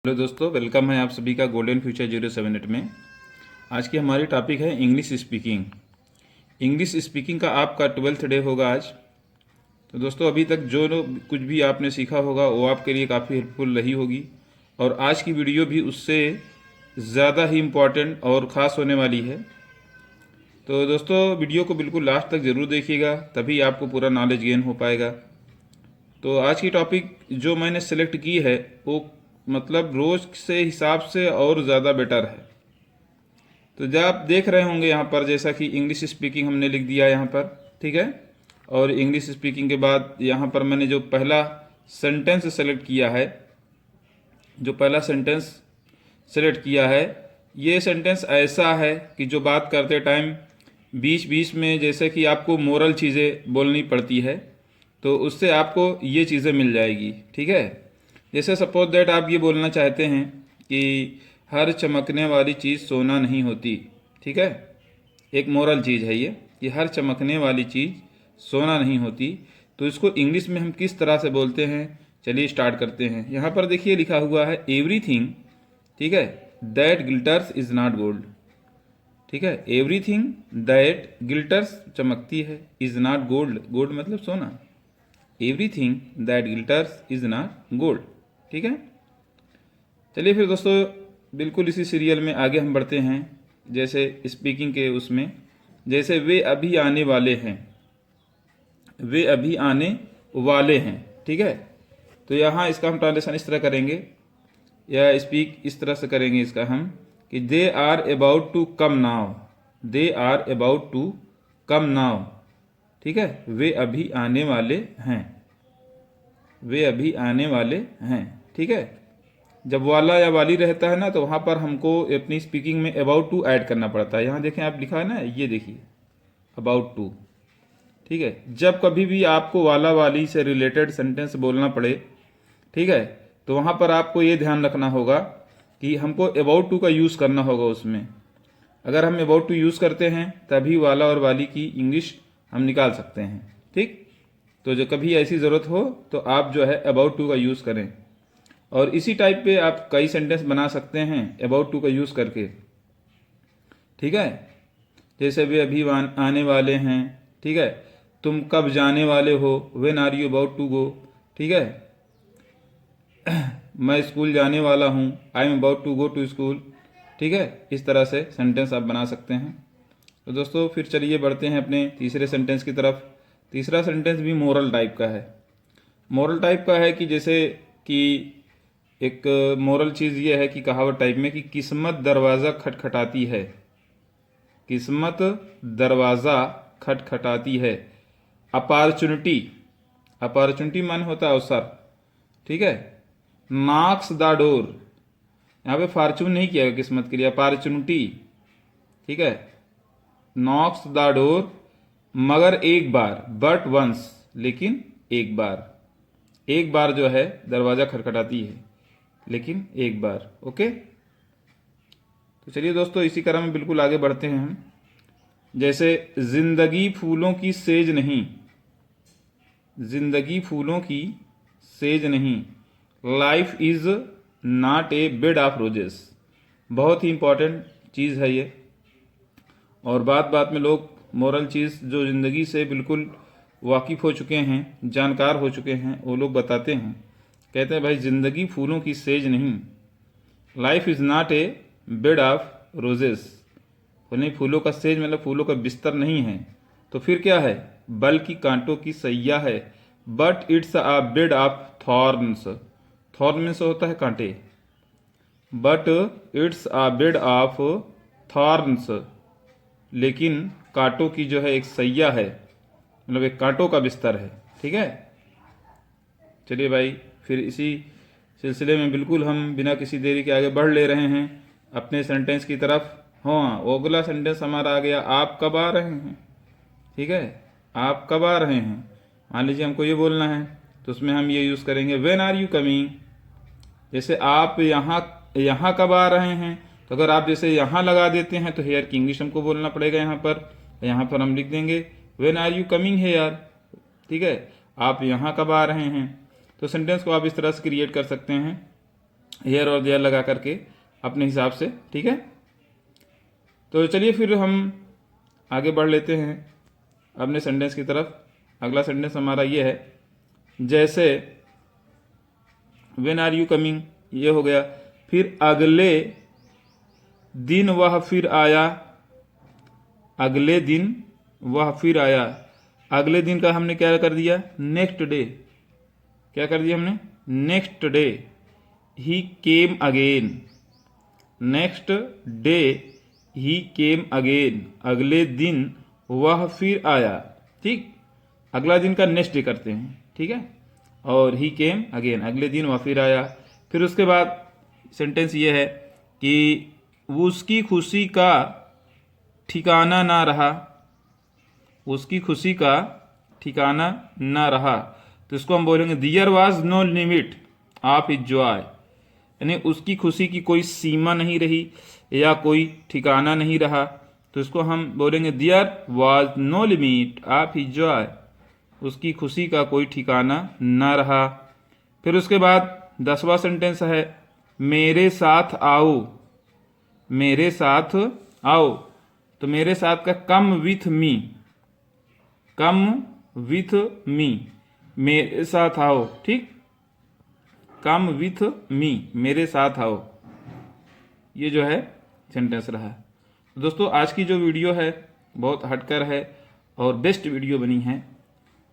Hello दोस्तों, welcome है आप सभी का गोल्डन फ्यूचर 078 में। आज की हमारी टॉपिक है इंग्लिश स्पीकिंग। इंग्लिश स्पीकिंग का आपका 12th डे होगा आज। तो दोस्तों, अभी तक जो कुछ भी आपने सीखा होगा वो आपके लिए काफ़ी हेल्पफुल रही होगी, और आज की वीडियो भी उससे ज़्यादा ही इम्पॉर्टेंट और ख़ास होने वाली है। तो दोस्तों, वीडियो को बिल्कुल लास्ट तक ज़रूर देखिएगा, तभी आपको पूरा नॉलेज गेन हो पाएगा। तो आज की टॉपिक जो मैंने सेलेक्ट की है वो मतलब रोज़ से हिसाब से और ज़्यादा बेटर है। तो जब आप देख रहे होंगे यहाँ पर, जैसा कि इंग्लिश स्पीकिंग हमने लिख दिया यहाँ पर, ठीक है। और इंग्लिश स्पीकिंग के बाद यहाँ पर मैंने जो पहला सेंटेंस सेलेक्ट किया है, ये सेंटेंस ऐसा है कि जो बात करते टाइम बीच बीच में जैसे कि आपको मोरल चीज़ें बोलनी पड़ती है, तो उससे आपको ये चीज़ें मिल जाएगी, ठीक है। जैसे सपोज दैट आप ये बोलना चाहते हैं कि हर चमकने वाली चीज़ सोना नहीं होती, ठीक है। एक मोरल चीज़ है ये कि हर चमकने वाली चीज़ सोना नहीं होती। तो इसको इंग्लिश में हम किस तरह से बोलते हैं, चलिए स्टार्ट करते हैं। यहाँ पर देखिए लिखा हुआ है एवरीथिंग, ठीक है, that glitters is not gold, ठीक है। एवरीथिंग दैट गिल्टर्स चमकती है, इज़ नॉट गोल्ड, गोल्ड मतलब सोना। Everything that glitters is not gold, ठीक है। चलिए फिर दोस्तों, बिल्कुल इसी सीरियल में आगे हम बढ़ते हैं। जैसे स्पीकिंग के उसमें, जैसे वे अभी आने वाले हैं, वे अभी आने वाले हैं, ठीक है। तो यहाँ इसका हम ट्रांसलेशन इस तरह करेंगे, या स्पीक इस तरह से करेंगे इसका हम, कि they are about to come now, they are about to come now, ठीक है। वे अभी आने वाले हैं, वे अभी आने वाले हैं, ठीक है। जब वाला या वाली रहता है ना, तो वहाँ पर हमको अपनी स्पीकिंग में अबाउट टू ऐड करना पड़ता है। यहाँ देखें, आप लिखा है ना, ये देखिए अबाउट टू, ठीक है। जब कभी भी आपको वाला वाली से रिलेटेड सेंटेंस बोलना पड़े, ठीक है, तो वहाँ पर आपको ये ध्यान रखना होगा कि हमको अबाउट टू का यूज़ करना होगा उसमें। अगर हम अबाउट टू यूज़ करते हैं तभी वाला और वाली की इंग्लिश हम निकाल सकते हैं, ठीक। तो जो कभी ऐसी ज़रूरत हो तो आप जो है अबाउट टू का यूज़ करें, और इसी टाइप पे आप कई सेंटेंस बना सकते हैं अबाउट टू का यूज़ करके, ठीक है। जैसे वे अभी आने वाले हैं, ठीक है। तुम कब जाने वाले हो, when are you about to go, ठीक है। मैं स्कूल जाने वाला हूँ, I am about to go to school, ठीक है। इस तरह से सेंटेंस आप बना सकते हैं। तो दोस्तों, फिर चलिए बढ़ते हैं अपने तीसरे सेंटेंस की तरफ। तीसरा सेंटेंस भी मोरल टाइप का है। मोरल टाइप का है कि जैसे कि एक मोरल चीज़ ये है कि कहावत टाइप में कि किस्मत दरवाज़ा खटखटाती है, किस्मत दरवाज़ा खटखटाती है। अपॉर्चुनिटी, अपॉर्चुनिटी मान होता है अवसर, ठीक है। नॉक्स द डोर, यहाँ पे फॉर्चून नहीं किया गया किस्मत के लिए, अपॉर्चुनिटी, ठीक है। नॉक्स द डोर, मगर एक बार, बट वंस, लेकिन एक बार, एक बार जो है दरवाज़ा खटखटाती है, लेकिन एक बार, ओके। तो चलिए दोस्तों, इसी क्रम में बिल्कुल आगे बढ़ते हैं हम। जैसे जिंदगी फूलों की सेज नहीं, जिंदगी फूलों की सेज नहीं, life is not a bed of roses. बहुत ही इंपॉर्टेंट चीज़ है ये, और बात बात में लोग मोरल चीज़ जो ज़िंदगी से बिल्कुल वाकिफ़ हो चुके हैं, जानकार हो चुके हैं, वो लोग बताते हैं, कहते हैं भाई ज़िंदगी फूलों की सेज नहीं, life is not a bed of roses. नहीं, फूलों का सेज मतलब फूलों का बिस्तर नहीं है, तो फिर क्या है, बल्कि कांटों की सैया है। But it's a bed of thorns, thorn में से होता है कांटे, but it's a bed of thorns, लेकिन कांटों की जो है एक सैया है, मतलब एक कांटों का बिस्तर है, ठीक है। चलिए भाई, फिर इसी सिलसिले में बिल्कुल हम बिना किसी देरी के आगे बढ़ ले रहे हैं अपने सेंटेंस की तरफ। हाँ, वो अगला सेंटेंस हमारा आ गया, आप कब आ रहे हैं, ठीक है। आप कब आ रहे हैं, मान लीजिए हमको ये बोलना है, तो उसमें हम ये यूज़ करेंगे व्हेन आर यू कमिंग। जैसे आप यहाँ कब आ रहे हैं, तो अगर आप जैसे यहाँ लगा देते हैं तो हेयर की इंग्लिश हमको बोलना पड़ेगा यहाँ पर हम लिख देंगे when are you coming here, ठीक है। आप यहाँ कब आ रहे हैं, तो सेंटेंस को आप इस तरह से क्रिएट कर सकते हैं। हेयर और देयर लगा करके अपने हिसाब से, ठीक है। तो चलिए फिर हम आगे बढ़ लेते हैं अपने सेंटेंस की तरफ। अगला सेंटेंस हमारा ये है, जैसे व्हेन आर यू कमिंग, ये हो गया। फिर अगले दिन वह फिर आया, अगले दिन वह फिर आया। अगले दिन का हमने क्या कर दिया, नेक्स्ट डे। क्या कर दिया हमने, नेक्स्ट डे। ही केम अगेन, नेक्स्ट डे ही केम अगेन, अगले दिन वह फिर आया, ठीक। अगला दिन का नेक्स्ट डे करते हैं, ठीक है। और ही केम अगेन, अगले दिन वह फिर आया। फिर उसके बाद सेंटेंस ये है कि उसकी खुशी का ठिकाना ना रहा, उसकी खुशी का ठिकाना ना रहा। तो इसको हम बोलेंगे there was no limit of his joy, यानी उसकी खुशी की कोई सीमा नहीं रही या कोई ठिकाना नहीं रहा। तो इसको हम बोलेंगे there was no limit of his joy, उसकी खुशी का कोई ठिकाना ना रहा। फिर उसके बाद 10वां सेंटेंस है, मेरे साथ आओ, मेरे साथ आओ। तो मेरे साथ का come with me, come with me, मेरे साथ आओ, ठीक। कम विथ मी, मेरे साथ आओ, ये जो है सेंटेंस रहा। तो दोस्तों आज की जो वीडियो है बहुत हटकर है और बेस्ट वीडियो बनी है,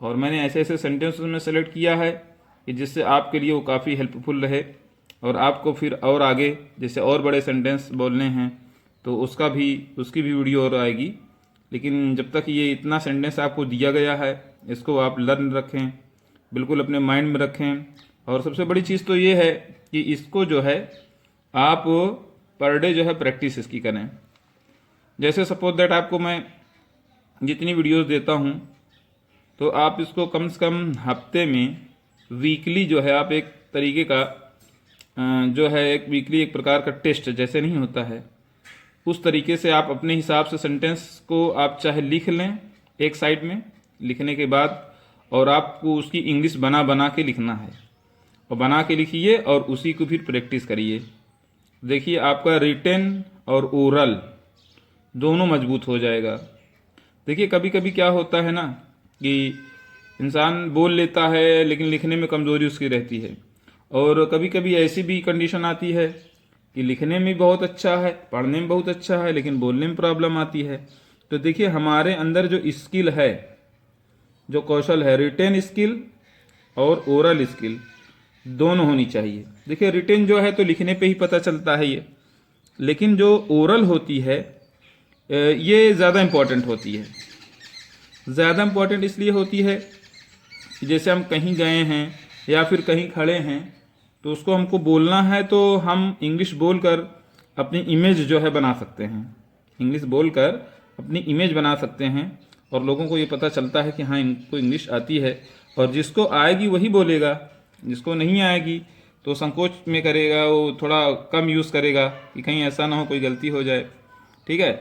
और मैंने ऐसे ऐसे सेंटेंस में सेलेक्ट किया है कि जिससे आपके लिए वो काफ़ी हेल्पफुल रहे, और आपको फिर और आगे जैसे और बड़े सेंटेंस बोलने हैं तो उसकी भी वीडियो और आएगी। लेकिन जब तक ये इतना सेंटेंस आपको दिया गया है, इसको आप लर्न रखें, बिल्कुल अपने माइंड में रखें। और सबसे बड़ी चीज़ तो ये है कि इसको जो है आप पर डे जो है प्रैक्टिस इसकी करें। जैसे सपोज दैट आपको मैं जितनी वीडियोस देता हूँ तो आप इसको कम से कम हफ्ते में वीकली जो है आप एक तरीके का जो है एक वीकली एक प्रकार का टेस्ट जैसे नहीं होता है, उस तरीके से आप अपने हिसाब से सेंटेंस को आप चाहे लिख लें एक साइड में, लिखने के बाद और आपको उसकी इंग्लिश बना बना के लिखना है, और बना के लिखिए और उसी को फिर प्रैक्टिस करिए। देखिए आपका रिटन और ओरल दोनों मजबूत हो जाएगा। देखिए कभी कभी क्या होता है ना कि इंसान बोल लेता है लेकिन लिखने में कमज़ोरी उसकी रहती है, और कभी कभी ऐसी भी कंडीशन आती है कि लिखने में बहुत अच्छा है, पढ़ने में बहुत अच्छा है, लेकिन बोलने में प्रॉब्लम आती है। तो देखिए हमारे अंदर जो स्किल है, जो कौशल है, रिटेन स्किल और ओरल स्किल दोनों होनी चाहिए। देखिए रिटेन जो है तो लिखने पे ही पता चलता है ये, लेकिन जो ओरल होती है ये ज़्यादा इम्पॉर्टेंट होती है। ज़्यादा इम्पॉर्टेंट इसलिए होती है कि जैसे हम कहीं गए हैं या फिर कहीं खड़े हैं तो उसको हमको बोलना है, तो हम इंग्लिश बोलकर अपनी इमेज जो है बना सकते हैं, इंग्लिश बोलकर अपनी इमेज बना सकते हैं, और लोगों को ये पता चलता है कि हाँ इनको इंग्लिश आती है। और जिसको आएगी वही बोलेगा, जिसको नहीं आएगी तो संकोच में करेगा, वो थोड़ा कम यूज़ करेगा कि कहीं ऐसा ना हो कोई गलती हो जाए, ठीक है।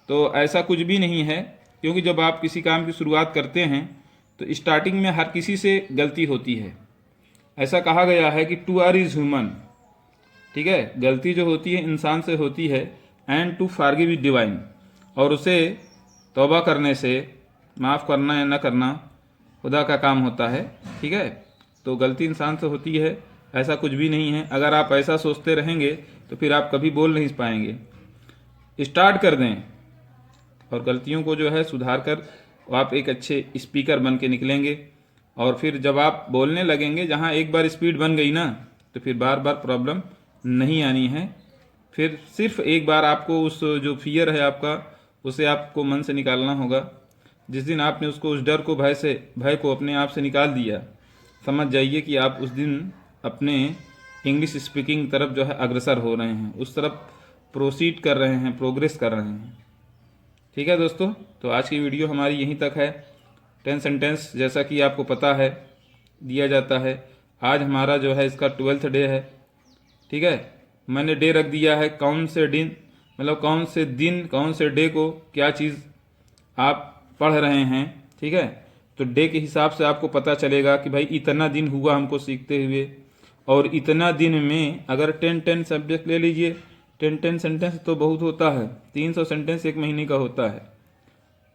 तो ऐसा कुछ भी नहीं है, क्योंकि जब आप किसी काम की शुरुआत करते हैं तो स्टार्टिंग में हर किसी से गलती होती है। ऐसा कहा गया है कि टू आर इज़ ह्यूमन, ठीक है। गलती जो होती है इंसान से होती है, and to forgive is divine, और उसे तौबा करने से माफ़ करना या न करना खुदा का काम होता है, ठीक है। तो गलती इंसान से होती है, ऐसा कुछ भी नहीं है। अगर आप ऐसा सोचते रहेंगे तो फिर आप कभी बोल नहीं पाएंगे। स्टार्ट कर दें और गलतियों को जो है सुधार कर आप एक अच्छे स्पीकर बन के निकलेंगे, और फिर जब आप बोलने लगेंगे, जहाँ एक बार स्पीड बन गई ना तो फिर बार बार प्रॉब्लम नहीं आनी है। फिर सिर्फ एक बार आपको उस जो फियर है आपका, उसे आपको मन से निकालना होगा। जिस दिन आपने उसको, उस डर को, भय को अपने आप से निकाल दिया, समझ जाइए कि आप उस दिन अपने इंग्लिश स्पीकिंग तरफ जो है अग्रसर हो रहे हैं, उस तरफ प्रोसीड कर रहे हैं, प्रोग्रेस कर रहे हैं, ठीक है दोस्तों। तो आज की वीडियो हमारी यहीं तक है। 10 सेंटेंस जैसा कि आपको पता है दिया जाता है। आज हमारा जो है इसका 12th डे है, ठीक है। मैंने डे रख दिया है, कौन से दिन, मतलब कौन से दिन, कौन से डे को क्या चीज़ आप पढ़ रहे हैं, ठीक है। तो डे के हिसाब से आपको पता चलेगा कि भाई इतना दिन हुआ हमको सीखते हुए, और इतना दिन में अगर 10 सब्जेक्ट ले लीजिए, 10 सेंटेंस तो बहुत होता है, 300 सेंटेंस एक महीने का होता है।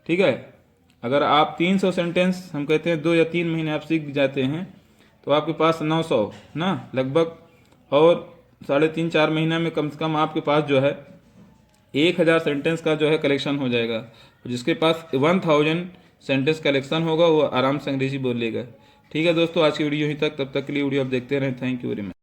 ठीक है, अगर आप 300 सेंटेंस हम कहते हैं 2 या 3 महीने आप सीख जाते हैं तो आपके पास 900 ना लगभग, और 3.5-4 महीना में कम से कम आपके पास जो है 1000 सेंटेंस का जो है कलेक्शन हो जाएगा। जिसके पास 1000 सेंटेंस कलेक्शन होगा वो आराम से अंग्रेजी बोल लेगा। ठीक है दोस्तों, आज की वीडियो यहीं तक, तब तक के लिए वीडियो आप देखते रहें। Thank you very much.